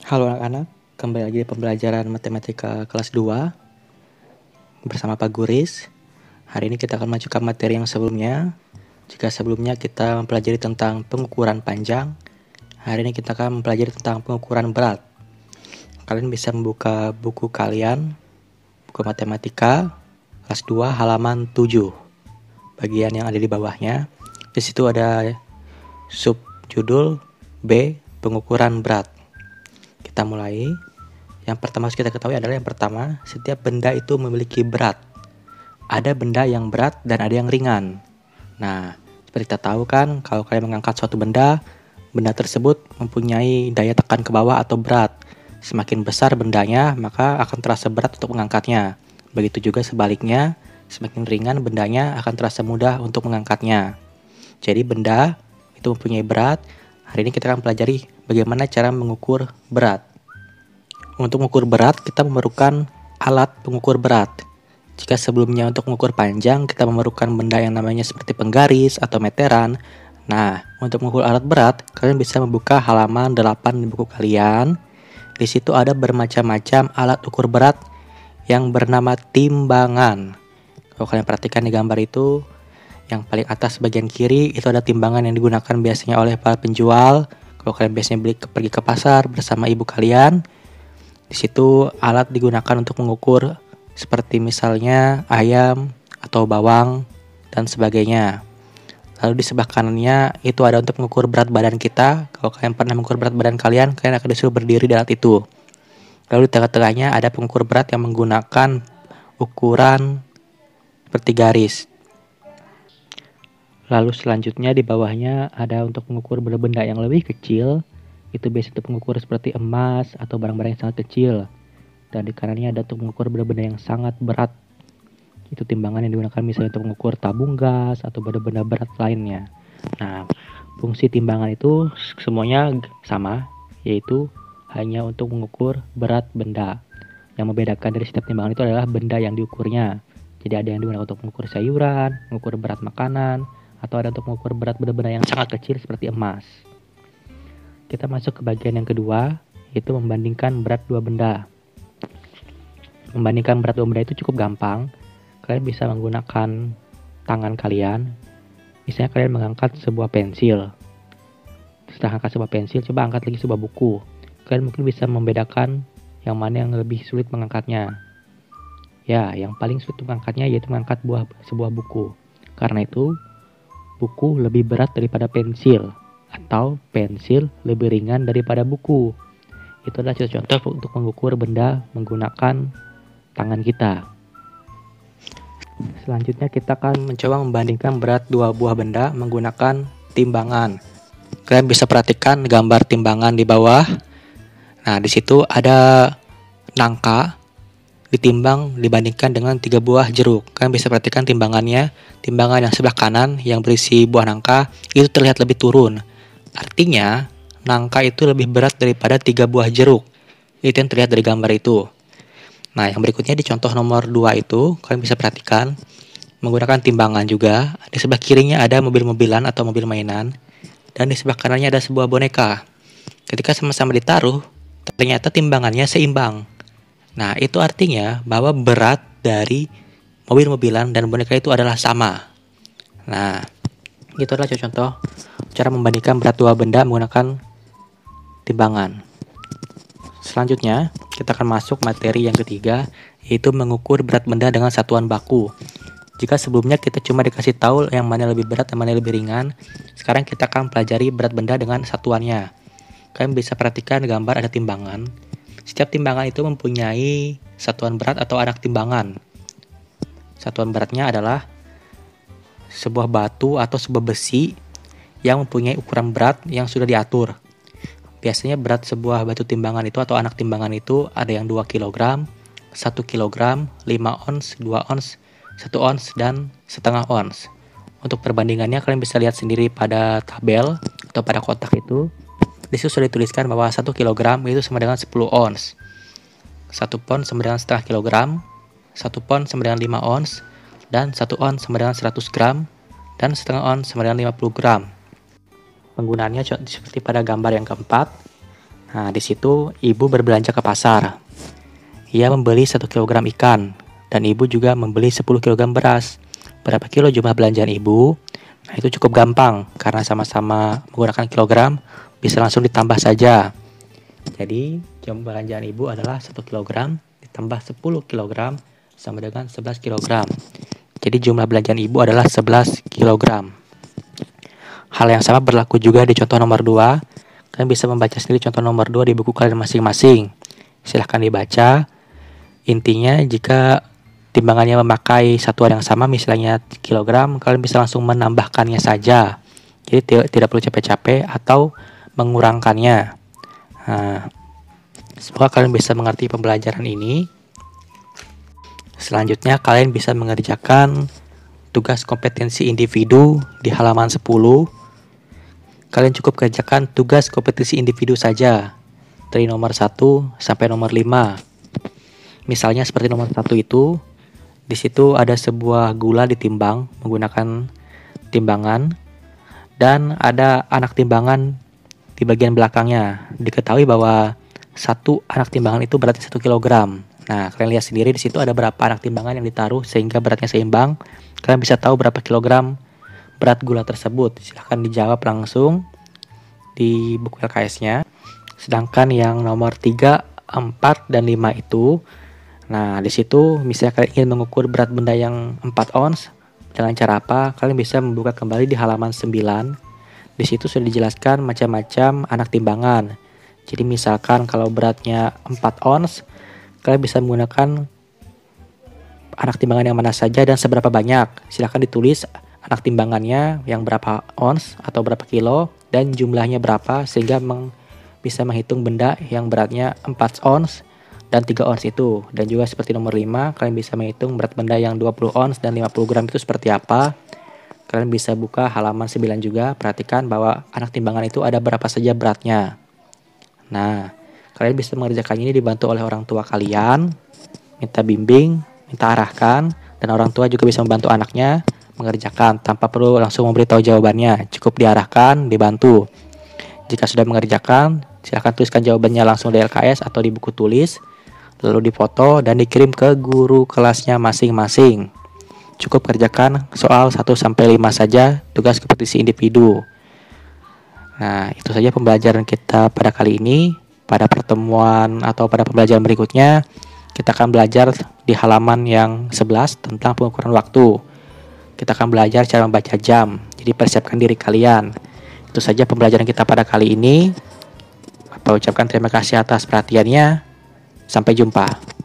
Halo anak-anak, kembali lagi di pembelajaran matematika kelas 2 bersama Pak Guris. Hari ini kita akan melanjutkan materi yang sebelumnya. Jika sebelumnya kita mempelajari tentang pengukuran panjang, hari ini kita akan mempelajari tentang pengukuran berat. Kalian bisa membuka buku kalian, buku matematika kelas 2 halaman 7, bagian yang ada di bawahnya. Di situ ada subjudul B, pengukuran berat. Kita mulai. Yang pertama harus kita ketahui adalah setiap benda itu memiliki berat. Ada benda yang berat dan ada yang ringan. Nah, seperti kita tahu kan, kalau kalian mengangkat suatu benda tersebut mempunyai daya tekan ke bawah atau berat. Semakin besar bendanya, maka akan terasa berat untuk mengangkatnya. Begitu juga sebaliknya, semakin ringan bendanya akan terasa mudah untuk mengangkatnya. Jadi benda itu mempunyai berat. Hari ini kita akan pelajari bagaimana cara mengukur berat. Untuk mengukur berat, kita memerlukan alat pengukur berat. Jika sebelumnya untuk mengukur panjang, kita memerlukan benda yang namanya seperti penggaris atau meteran. Nah, untuk mengukur alat berat, kalian bisa membuka halaman 8 di buku kalian. Di situ ada bermacam-macam alat ukur berat yang bernama timbangan. Kalau kalian perhatikan di gambar itu, yang paling atas bagian kiri itu ada timbangan yang digunakan biasanya oleh para penjual. Kalau kalian biasanya pergi ke pasar bersama ibu kalian, di situ alat digunakan untuk mengukur seperti misalnya ayam atau bawang dan sebagainya. Lalu di sebelah kanannya itu ada untuk mengukur berat badan kita. Kalau kalian pernah mengukur berat badan kalian akan disuruh berdiri di alat itu. Lalu di tengah-tengahnya ada pengukur berat yang menggunakan ukuran seperti garis. Lalu selanjutnya di bawahnya ada untuk mengukur benda-benda yang lebih kecil. Itu biasa untuk mengukur seperti emas atau barang-barang yang sangat kecil. Dan di kanannya ada untuk mengukur benda-benda yang sangat berat. Itu timbangan yang digunakan misalnya untuk mengukur tabung gas atau benda-benda berat lainnya. Nah, fungsi timbangan itu semuanya sama, yaitu hanya untuk mengukur berat benda. Yang membedakan dari setiap timbangan itu adalah benda yang diukurnya. Jadi ada yang digunakan untuk mengukur sayuran, mengukur berat makanan, atau ada untuk mengukur berat benda-benda yang sangat kecil seperti emas. Kita masuk ke bagian yang kedua, yaitu membandingkan berat dua benda. Membandingkan berat dua benda itu cukup gampang. Kalian bisa menggunakan tangan kalian. Misalnya kalian mengangkat sebuah pensil. Setelah angkat sebuah pensil, coba angkat lagi sebuah buku. Kalian mungkin bisa membedakan yang mana yang lebih sulit mengangkatnya. Ya, yang paling sulit mengangkatnya yaitu mengangkat sebuah buku. Karena itu, buku lebih berat daripada pensil. Atau pensil lebih ringan daripada buku. Itu adalah contoh untuk mengukur benda menggunakan tangan kita. Selanjutnya kita akan mencoba membandingkan berat dua buah benda menggunakan timbangan. Kalian bisa perhatikan gambar timbangan di bawah. Nah, di situ ada nangka ditimbang dibandingkan dengan 3 buah jeruk. Kalian bisa perhatikan timbangannya. Timbangan yang sebelah kanan yang berisi buah nangka itu terlihat lebih turun. Artinya, nangka itu lebih berat daripada 3 buah jeruk. Itu yang terlihat dari gambar itu. Nah, yang berikutnya di contoh nomor 2 itu, kalian bisa perhatikan menggunakan timbangan juga. Di sebelah kirinya ada mobil-mobilan atau mobil mainan. Dan di sebelah kanannya ada sebuah boneka. Ketika sama-sama ditaruh, ternyata timbangannya seimbang. Nah, itu artinya bahwa berat dari mobil-mobilan dan boneka itu adalah sama. Nah, itu adalah contoh cara membandingkan berat dua benda menggunakan timbangan. Selanjutnya, kita akan masuk materi yang ketiga, yaitu mengukur berat benda dengan satuan baku. Jika sebelumnya kita cuma dikasih tahu yang mana lebih berat dan mana lebih ringan, sekarang kita akan pelajari berat benda dengan satuannya. Kalian bisa perhatikan gambar ada timbangan. Setiap timbangan itu mempunyai satuan berat atau anak timbangan. Satuan beratnya adalah sebuah batu atau sebuah besi yang mempunyai ukuran berat yang sudah diatur. Biasanya berat sebuah batu timbangan itu atau anak timbangan itu ada yang 2 kg, 1 kg, 5 ons, 2 ons, 1 ons, dan setengah ons. Untuk perbandingannya kalian bisa lihat sendiri pada tabel atau pada kotak itu. Di situ sudah dituliskan bahwa 1 kg itu sama dengan 10 ons. 1 pon sama dengan setengah kilogram, 1 pon sama dengan 5 ons, dan 1 ons sama dengan 100 gram, dan setengah ons sama dengan 50 gram. Penggunaannya seperti pada gambar yang keempat. Nah, di situ ibu berbelanja ke pasar. Ia membeli 1 kilogram ikan dan ibu juga membeli 10 kilogram beras. Berapa kilo jumlah belanjaan ibu? Nah, itu cukup gampang karena sama-sama menggunakan kilogram, bisa langsung ditambah saja. Jadi, jumlah belanjaan ibu adalah 1 kilogram ditambah 10 kilogram sama dengan 11 kilogram. Jadi jumlah belanjaan ibu adalah 11 kilogram. Hal yang sama berlaku juga di contoh nomor 2. Kalian bisa membaca sendiri contoh nomor 2 di buku kalian masing-masing. Silahkan dibaca. Intinya jika timbangannya memakai satuan yang sama, misalnya kilogram, kalian bisa langsung menambahkannya saja. Jadi tidak perlu capek-capek atau mengurangkannya. Nah, semoga kalian bisa mengerti pembelajaran ini. Selanjutnya kalian bisa mengerjakan tugas kompetensi individu di halaman 10. Kalian cukup kerjakan tugas kompetensi individu saja, dari nomor 1 sampai nomor 5. Misalnya seperti nomor 1 itu, di situ ada sebuah gula ditimbang menggunakan timbangan, dan ada anak timbangan di bagian belakangnya. Diketahui bahwa satu anak timbangan itu beratnya 1 kilogram. Nah, kalian lihat sendiri di situ ada berapa anak timbangan yang ditaruh sehingga beratnya seimbang. Kalian bisa tahu berapa kilogram berat gula tersebut. Silahkan dijawab langsung di buku LKS-nya. Sedangkan yang nomor 3, 4, dan 5 itu, nah di situ misalnya kalian ingin mengukur berat benda yang 4 ons, dengan cara apa? Kalian bisa membuka kembali di halaman 9. Di situ sudah dijelaskan macam-macam anak timbangan. Jadi misalkan kalau beratnya 4 ons, kalian bisa menggunakan anak timbangan yang mana saja dan seberapa banyak. Silahkan ditulis anak timbangannya yang berapa ons atau berapa kilo dan jumlahnya berapa, sehingga bisa menghitung benda yang beratnya 4 ons dan 3 ons itu. Dan juga seperti nomor 5, kalian bisa menghitung berat benda yang 20 ons dan 50 gram itu seperti apa. Kalian bisa buka halaman 9 juga, perhatikan bahwa anak timbangan itu ada berapa saja beratnya. Nah, kalian bisa mengerjakan ini dibantu oleh orang tua kalian, minta bimbing, minta arahkan, dan orang tua juga bisa membantu anaknya mengerjakan tanpa perlu langsung memberitahu jawabannya. Cukup diarahkan, dibantu. Jika sudah mengerjakan, silakan tuliskan jawabannya langsung di LKS atau di buku tulis, lalu difoto dan dikirim ke guru kelasnya masing-masing. Cukup kerjakan soal 1-5 saja, tugas kompetisi individu. Nah, itu saja pembelajaran kita pada kali ini. Pada pertemuan atau pada pembelajaran berikutnya, kita akan belajar di halaman yang 11 tentang pengukuran waktu. Kita akan belajar cara membaca jam, jadi persiapkan diri kalian. Itu saja pembelajaran kita pada kali ini. Bapak ucapkan terima kasih atas perhatiannya. Sampai jumpa.